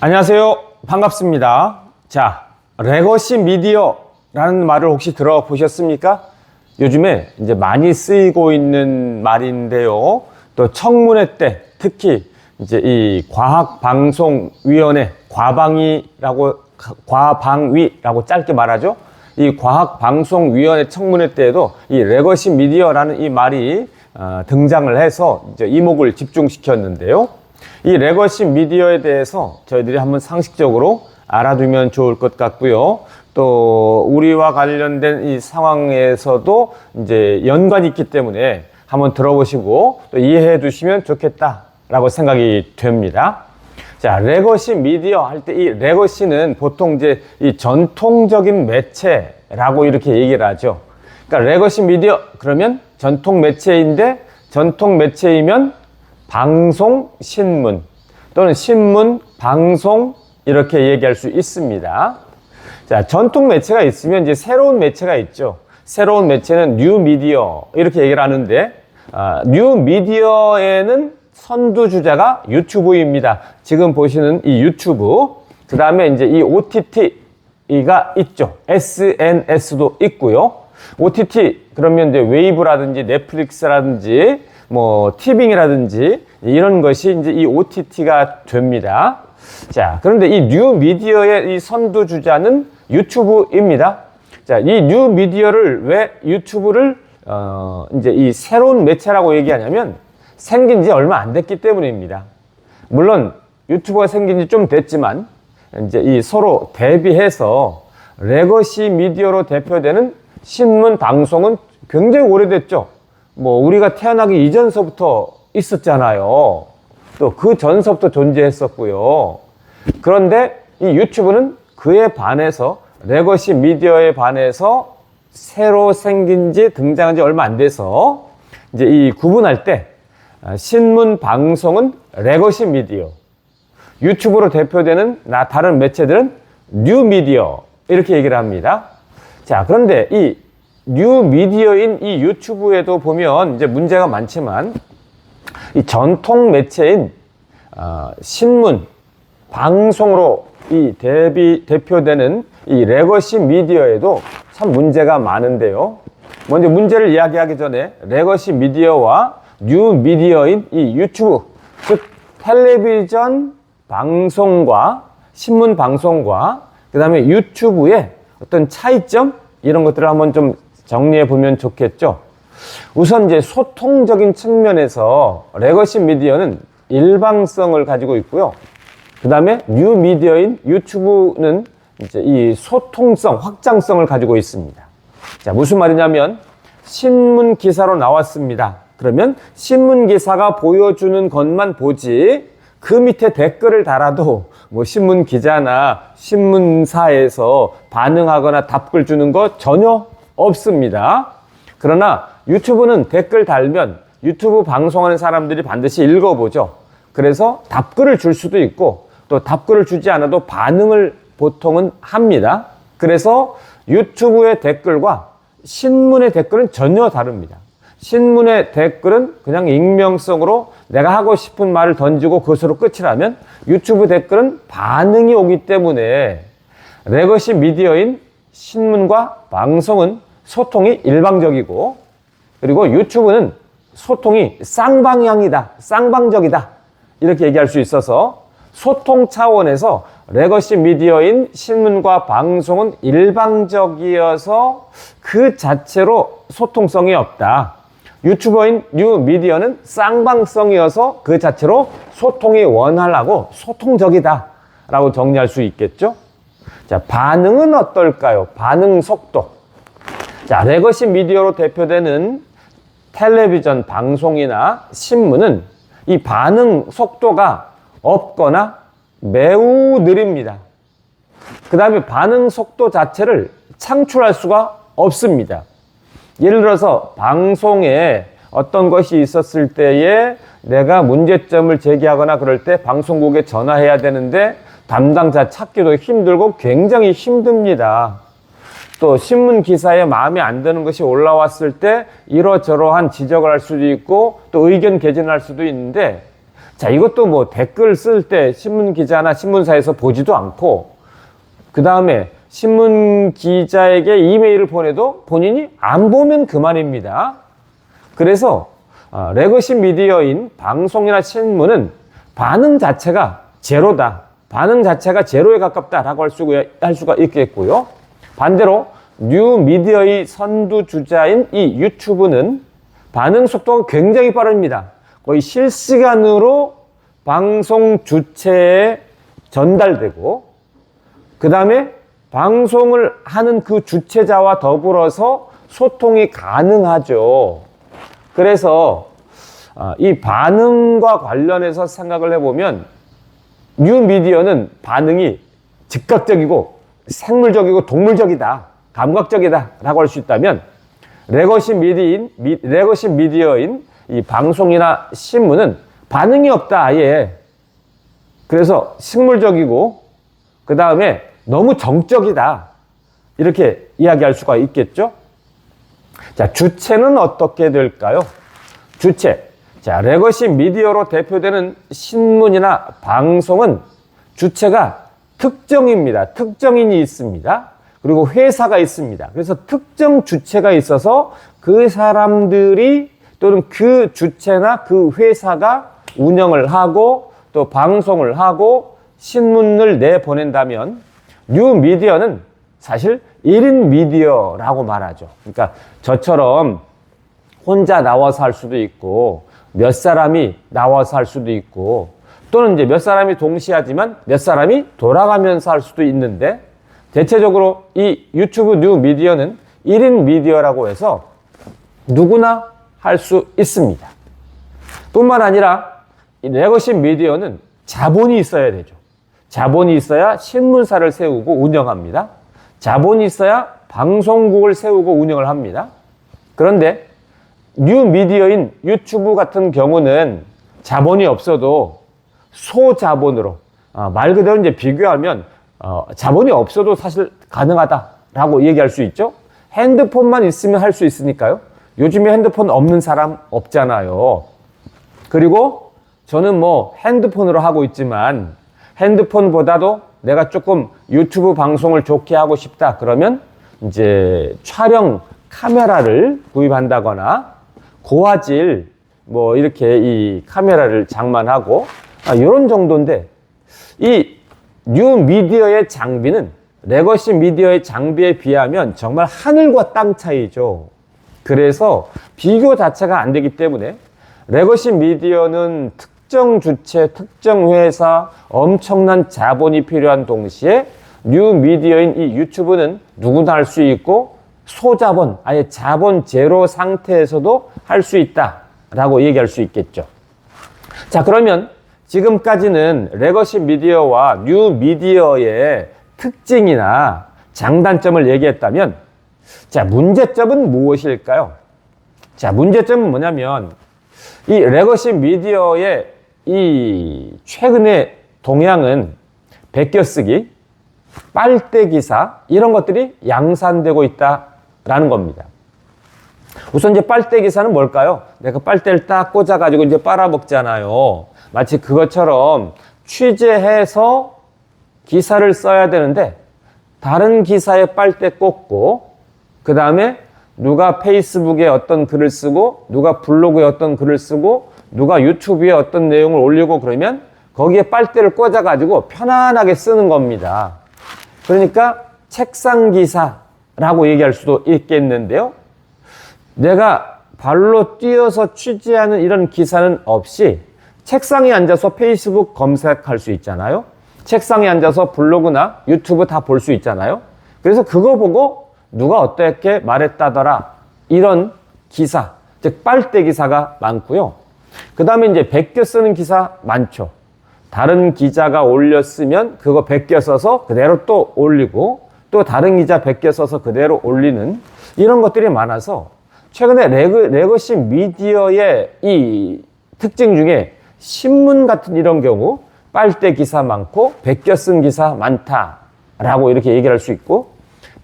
안녕하세요. 반갑습니다. 자, 레거시 미디어라는 말을 혹시 들어보셨습니까? 요즘에 이제 많이 쓰이고 있는 말인데요. 또 청문회 때 특히 이제 이 과학방송위원회 과방위라고 짧게 말하죠. 이 과학방송위원회 청문회 때에도 이 레거시 미디어라는 이 말이 등장을 해서 이제 이목을 집중시켰는데요. 이 레거시 미디어에 대해서 저희들이 한번 상식적으로 알아두면 좋을 것 같고요. 또 우리와 관련된 이 상황에서도 이제 연관이 있기 때문에 한번 들어보시고 또 이해해 두시면 좋겠다라고 생각이 됩니다. 자, 레거시 미디어 할 때 이 레거시는 보통 이제 이 전통적인 매체라고 이렇게 얘기를 하죠. 그러니까 레거시 미디어 그러면 전통 매체인데 전통 매체이면 방송, 신문 또는 신문, 방송 이렇게 얘기할 수 있습니다. 자, 전통 매체가 있으면 이제 새로운 매체가 있죠. 새로운 매체는 뉴 미디어 이렇게 얘기를 하는데 뉴 미디어에는 선두주자가 유튜브입니다. 지금 보시는 이 유튜브, 그 다음에 이제 이 OTT가 있죠. SNS도 있고요. OTT 그러면 이제 웨이브라든지 넷플릭스라든지 뭐 티빙이라든지 이런 것이 이제 이 OTT가 됩니다. 자, 그런데 이 뉴 미디어의 이 선두주자는 유튜브입니다. 자, 이 뉴 미디어를 왜 유튜브를 이제 이 새로운 매체라고 얘기하냐면 생긴 지 얼마 안 됐기 때문입니다. 물론 유튜브가 생긴 지 좀 됐지만 이제 이 서로 대비해서 레거시 미디어로 대표되는 신문 방송은 굉장히 오래됐죠. 뭐 우리가 태어나기 이전서부터 있었잖아요. 또 그 전서부터 존재했었고요. 그런데 이 유튜브는 그에 반해서 레거시 미디어에 반해서 새로 생긴 지 등장한 지 얼마 안 돼서 이제 이 구분할 때 신문 방송은 레거시 미디어, 유튜브로 대표되는 다른 매체들은 뉴 미디어 이렇게 얘기를 합니다. 자, 그런데 이 뉴 미디어인 이 유튜브에도 보면 이제 문제가 많지만 이 전통 매체인 신문, 방송으로 이 대표되는 이 레거시 미디어에도 참 문제가 많은데요. 먼저 문제를 이야기하기 전에 레거시 미디어와 뉴 미디어인 이 유튜브, 즉 텔레비전 방송과 신문 방송과 그 다음에 유튜브의 어떤 차이점 이런 것들을 한번 좀 정리해 보면 좋겠죠. 우선 이제 소통적인 측면에서 레거시 미디어는 일방성을 가지고 있고요. 그 다음에 뉴 미디어인 유튜브는 이제 이 소통성, 확장성을 가지고 있습니다. 자, 무슨 말이냐면 신문 기사로 나왔습니다. 그러면 신문 기사가 보여주는 것만 보지 그 밑에 댓글을 달아도 뭐 신문 기자나 신문사에서 반응하거나 답글 주는 거 전혀 없습니다. 그러나 유튜브는 댓글 달면 유튜브 방송하는 사람들이 반드시 읽어보죠. 그래서 답글을 줄 수도 있고 또 답글을 주지 않아도 반응을 보통은 합니다. 그래서 유튜브의 댓글과 신문의 댓글은 전혀 다릅니다. 신문의 댓글은 그냥 익명성으로 내가 하고 싶은 말을 던지고 그것으로 끝이라면 유튜브 댓글은 반응이 오기 때문에 레거시 미디어인 신문과 방송은 소통이 일방적이고 그리고 유튜브는 소통이 쌍방향이다, 쌍방적이다 이렇게 얘기할 수 있어서 소통 차원에서 레거시 미디어인 신문과 방송은 일방적이어서 그 자체로 소통성이 없다. 유튜버인 뉴 미디어는 쌍방성이어서 그 자체로 소통이 원활하고 소통적이다 라고 정리할 수 있겠죠. 자, 반응은 어떨까요? 반응 속도. 자, 레거시 미디어로 대표되는 텔레비전 방송이나 신문은 이 반응 속도가 없거나 매우 느립니다. 그 다음에 반응 속도 자체를 창출할 수가 없습니다. 예를 들어서 방송에 어떤 것이 있었을 때에 내가 문제점을 제기하거나 그럴 때 방송국에 전화해야 되는데 담당자 찾기도 힘들고 굉장히 힘듭니다. 또 신문 기사에 마음에 안 드는 것이 올라왔을 때 이러저러한 지적을 할 수도 있고 또 의견 개진할 수도 있는데 자, 이것도 뭐 댓글 쓸 때 신문 기자나 신문사에서 보지도 않고, 그 다음에 신문 기자에게 이메일을 보내도 본인이 안 보면 그만입니다. 그래서 레거시 미디어인 방송이나 신문은 반응 자체가 제로다. 반응 자체가 제로에 가깝다라고 할 수가 있겠고요. 반대로 뉴 미디어의 선두주자인 이 유튜브는 반응 속도가 굉장히 빠릅니다. 거의 실시간으로 방송 주체에 전달되고, 그 다음에 방송을 하는 그 주체자와 더불어서 소통이 가능하죠. 그래서 이 반응과 관련해서 생각을 해보면 뉴 미디어는 반응이 즉각적이고 생물적이고 동물적이다, 감각적이다 라고 할 수 있다면, 레거시 미디어인 이 방송이나 신문은 반응이 없다, 아예. 그래서 식물적이고, 그 다음에 너무 정적이다, 이렇게 이야기할 수가 있겠죠. 자, 주체는 어떻게 될까요? 주체. 자, 레거시 미디어로 대표되는 신문이나 방송은 주체가 특정입니다. 특정인이 있습니다. 그리고 회사가 있습니다. 그래서 특정 주체가 있어서 그 사람들이 또는 그 주체나 그 회사가 운영을 하고 또 방송을 하고 신문을 내보낸다면, 뉴 미디어는 사실 1인 미디어라고 말하죠. 그러니까 저처럼 혼자 나와서 할 수도 있고, 몇 사람이 나와서 할 수도 있고, 또는 이제 몇 사람이 동시에 하지만 몇 사람이 돌아가면서 할 수도 있는데, 대체적으로 이 유튜브 뉴 미디어는 1인 미디어라고 해서 누구나 할 수 있습니다. 뿐만 아니라 이 레거시 미디어는 자본이 있어야 되죠. 자본이 있어야 신문사를 세우고 운영합니다. 자본이 있어야 방송국을 세우고 운영을 합니다. 그런데 뉴 미디어인 유튜브 같은 경우는 자본이 없어도 소자본으로, 말 그대로 이제 비교하면 자본이 없어도 사실 가능하다라고 얘기할 수 있죠. 핸드폰만 있으면 할 수 있으니까요. 요즘에 핸드폰 없는 사람 없잖아요. 그리고 저는 뭐 핸드폰으로 하고 있지만, 핸드폰보다도 내가 조금 유튜브 방송을 좋게 하고 싶다 그러면 이제 촬영 카메라를 구입한다거나 고화질 뭐 이렇게 이 카메라를 장만하고 이런 정도인데, 이 뉴 미디어의 장비는 레거시 미디어의 장비에 비하면 정말 하늘과 땅 차이죠. 그래서 비교 자체가 안 되기 때문에 레거시 미디어는 특정 주체, 특정 회사, 엄청난 자본이 필요한 동시에 뉴 미디어인 이 유튜브는 누구나 할 수 있고 소자본, 아예 자본 제로 상태에서도 할 수 있다라고 얘기할 수 있겠죠. 자, 그러면 지금까지는 레거시 미디어와 뉴 미디어의 특징이나 장단점을 얘기했다면, 자, 문제점은 무엇일까요? 자, 문제점은 뭐냐면 이 레거시 미디어의 이 최근의 동향은 베껴쓰기, 빨대 기사 이런 것들이 양산되고 있다라는 겁니다. 우선 이제 빨대 기사는 뭘까요? 내가 빨대를 딱 꽂아가지고 이제 빨아먹잖아요. 마치 그것처럼 취재해서 기사를 써야 되는데 다른 기사에 빨대 꽂고, 그 다음에 누가 페이스북에 어떤 글을 쓰고, 누가 블로그에 어떤 글을 쓰고, 누가 유튜브에 어떤 내용을 올리고 그러면 거기에 빨대를 꽂아가지고 편안하게 쓰는 겁니다. 그러니까 책상 기사라고 얘기할 수도 있겠는데요. 내가 발로 뛰어서 취재하는 이런 기사는 없이 책상에 앉아서 페이스북 검색할 수 있잖아요. 책상에 앉아서 블로그나 유튜브 다 볼 수 있잖아요. 그래서 그거 보고 누가 어떻게 말했다더라, 이런 기사, 즉 빨대 기사가 많고요. 그 다음에 이제 베껴 쓰는 기사 많죠. 다른 기자가 올렸으면 그거 베껴 써서 그대로 또 올리고, 또 다른 기자 베껴 써서 그대로 올리는 이런 것들이 많아서 최근에 레거시 미디어의 이 특징 중에 신문 같은 이런 경우 빨대 기사 많고 베껴 쓴 기사 많다라고 이렇게 얘기할 수 있고,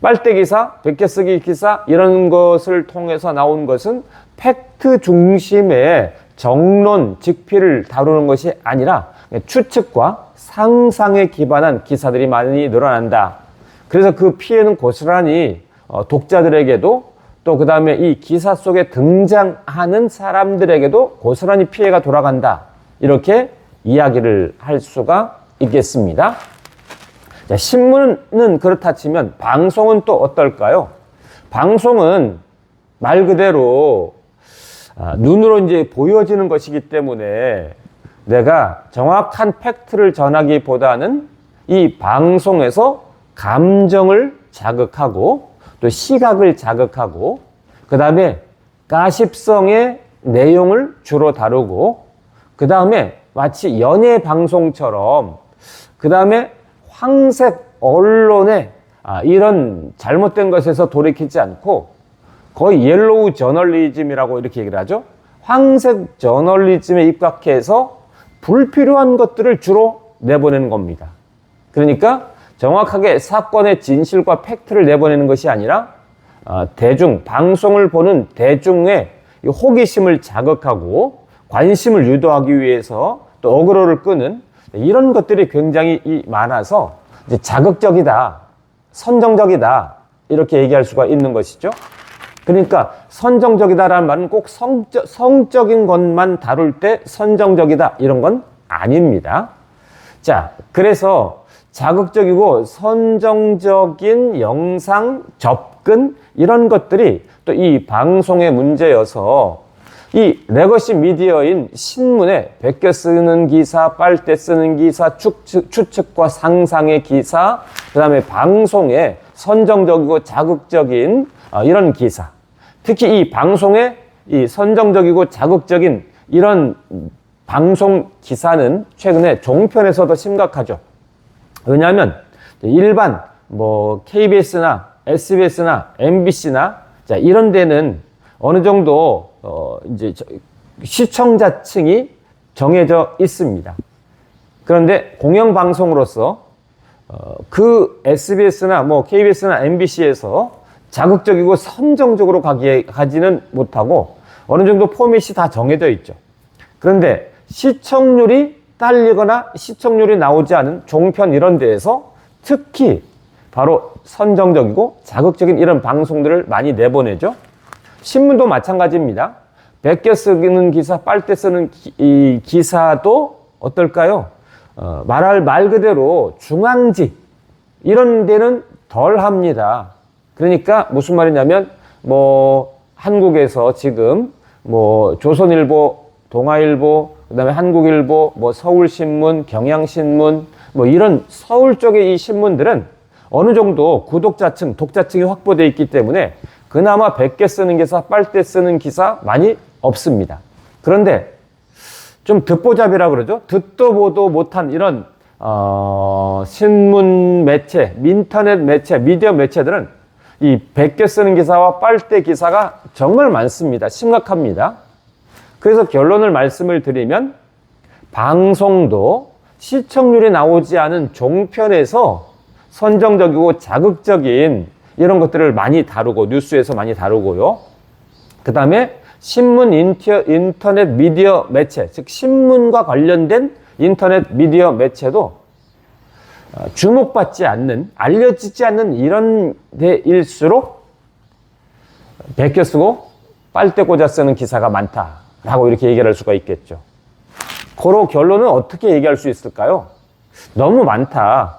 빨대 기사, 베껴 쓰기 기사 이런 것을 통해서 나온 것은 팩트 중심의 정론, 직필을 다루는 것이 아니라 추측과 상상에 기반한 기사들이 많이 늘어난다. 그래서 그 피해는 고스란히 독자들에게도 또 그 다음에 이 기사 속에 등장하는 사람들에게도 고스란히 피해가 돌아간다. 이렇게 이야기를 할 수가 있겠습니다. 자, 신문은 그렇다 치면 방송은 또 어떨까요? 방송은 말 그대로 눈으로 이제 보여지는 것이기 때문에 내가 정확한 팩트를 전하기보다는 이 방송에서 감정을 자극하고 또 시각을 자극하고 그 다음에 가십성의 내용을 주로 다루고 그 다음에 마치 연예 방송처럼 그 다음에 황색 언론의 이런 잘못된 것에서 돌이키지 않고 거의 옐로우 저널리즘이라고 이렇게 얘기를 하죠. 황색 저널리즘에 입각해서 불필요한 것들을 주로 내보내는 겁니다. 그러니까 정확하게 사건의 진실과 팩트를 내보내는 것이 아니라 방송을 보는 대중의 호기심을 자극하고 관심을 유도하기 위해서 또 어그로를 끄는 이런 것들이 굉장히 많아서 이제 자극적이다, 선정적이다 이렇게 얘기할 수가 있는 것이죠. 그러니까 선정적이다라는 말은 꼭 성적인 것만 다룰 때 선정적이다 이런 건 아닙니다. 자, 그래서 자극적이고 선정적인 영상 접근 이런 것들이 또 이 방송의 문제여서 이 레거시 미디어인 신문에 베껴 쓰는 기사, 빨대 쓰는 기사, 추측과 상상의 기사, 그 다음에 방송에 선정적이고 자극적인 이런 기사, 특히 이 방송에 이 선정적이고 자극적인 이런 방송 기사는 최근에 종편에서도 심각하죠. 왜냐하면 일반 KBS나 SBS나 MBC나 이런 데는 어느 정도 이제 시청자층이 정해져 있습니다. 그런데 공영방송으로서 그 SBS나 KBS나 MBC에서 자극적이고 선정적으로 가지는 못하고 어느 정도 포맷이 다 정해져 있죠. 그런데 시청률이 딸리거나 시청률이 나오지 않은 종편 이런 데에서 특히 바로 선정적이고 자극적인 이런 방송들을 많이 내보내죠. 신문도 마찬가지입니다. 베껴 쓰는 기사, 빨대 쓰는 이 기사도 어떨까요? 말 그대로 중앙지 이런 데는 덜 합니다. 그러니까 무슨 말이냐면 한국에서 지금 조선일보, 동아일보, 그다음에 한국일보, 서울신문, 경향신문 이런 서울 쪽의 이 신문들은 어느 정도 구독자층, 독자층이 확보되어 있기 때문에 그나마 베껴 쓰는 기사, 빨대 쓰는 기사 많이 없습니다. 그런데 좀 듣보잡이라고 그러죠. 듣도 보도 못한 이런 신문 매체, 인터넷 매체, 미디어 매체들은 이 베껴 쓰는 기사와 빨대 기사가 정말 많습니다. 심각합니다. 그래서 결론을 말씀을 드리면 방송도 시청률이 나오지 않은 종편에서 선정적이고 자극적인 이런 것들을 많이 다루고 뉴스에서 많이 다루고요. 그 다음에 신문, 인터넷 미디어 매체, 즉 신문과 관련된 인터넷 미디어 매체도 주목받지 않는, 알려지지 않는 이런 데일수록 베껴 쓰고 빨대 꽂아 쓰는 기사가 많다라고 이렇게 얘기할 수가 있겠죠. 그런 결론은 어떻게 얘기할 수 있을까요? 너무 많다.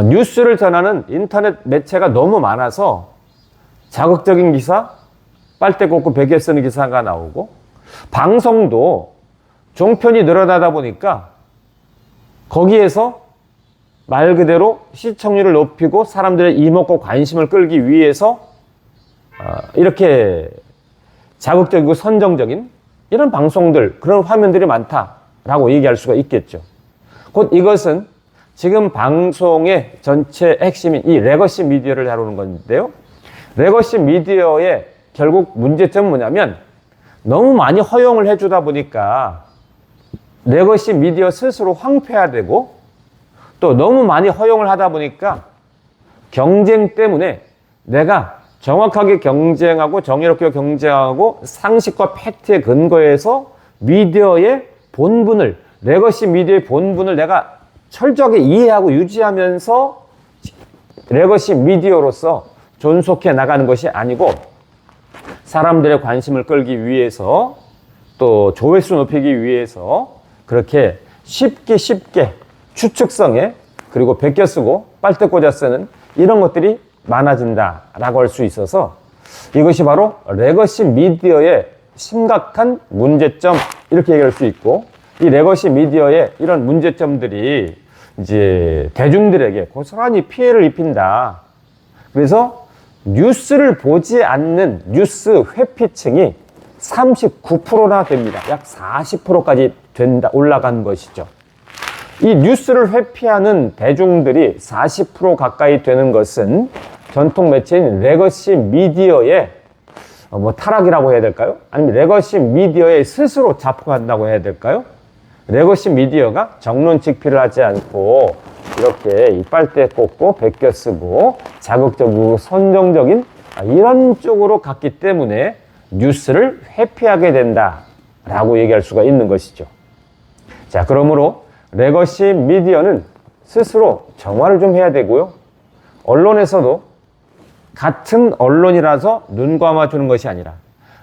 뉴스를 전하는 인터넷 매체가 너무 많아서 자극적인 기사, 빨대 꽂고 베개 쓰는 기사가 나오고 방송도 종편이 늘어나다 보니까 거기에서 말 그대로 시청률을 높이고 사람들의 이목과 관심을 끌기 위해서 이렇게 자극적이고 선정적인 이런 방송들, 그런 화면들이 많다라고 얘기할 수가 있겠죠. 곧 이것은 지금 방송의 전체 핵심인 이 레거시 미디어를 다루는 건데요. 레거시 미디어의 결국 문제점은 뭐냐면 너무 많이 허용을 해주다 보니까 레거시 미디어 스스로 황폐화되고 또 너무 많이 허용을 하다 보니까 경쟁 때문에 내가 정확하게 경쟁하고 정의롭게 경쟁하고 상식과 팩트에 근거해서 미디어의 본분을, 레거시 미디어의 본분을 내가 철저하게 이해하고 유지하면서 레거시 미디어로서 존속해 나가는 것이 아니고 사람들의 관심을 끌기 위해서 또 조회수 높이기 위해서 그렇게 쉽게 추측성에 그리고 베껴 쓰고 빨대 꽂아 쓰는 이런 것들이 많아진다라고 할 수 있어서 이것이 바로 레거시 미디어의 심각한 문제점 이렇게 얘기할 수 있고 이 레거시 미디어의 이런 문제점들이 이제 대중들에게 고스란히 피해를 입힌다. 그래서 뉴스를 보지 않는 뉴스 회피층이 39%나 됩니다. 약 40%까지 올라간 것이죠. 이 뉴스를 회피하는 대중들이 40% 가까이 되는 것은 전통 매체인 레거시 미디어의 타락이라고 해야 될까요? 아니면 레거시 미디어에 스스로 자폭한다고 해야 될까요? 레거시 미디어가 정론직필을 하지 않고 이렇게 이 빨대 꽂고 베껴 쓰고 자극적이고 선정적인 이런 쪽으로 갔기 때문에 뉴스를 회피하게 된다라고 얘기할 수가 있는 것이죠. 자, 그러므로 레거시 미디어는 스스로 정화를 좀 해야 되고요. 언론에서도 같은 언론이라서 눈 감아주는 것이 아니라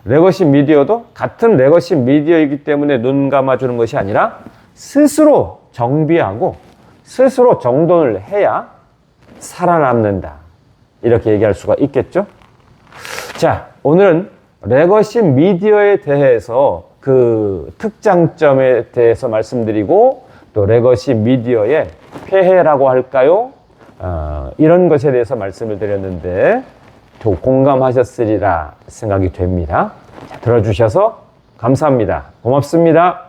레거시 미디어도 같은 레거시 미디어이기 때문에 눈 감아주는 것이 아니라 스스로 정비하고 스스로 정돈을 해야 살아남는다. 이렇게 얘기할 수가 있겠죠? 자, 오늘은 레거시 미디어에 대해서 그 특장점에 대해서 말씀드리고 또 레거시 미디어의 폐해라고 할까요? 이런 것에 대해서 말씀을 드렸는데 공감하셨으리라 생각이 됩니다. 자, 들어주셔서 감사합니다. 고맙습니다.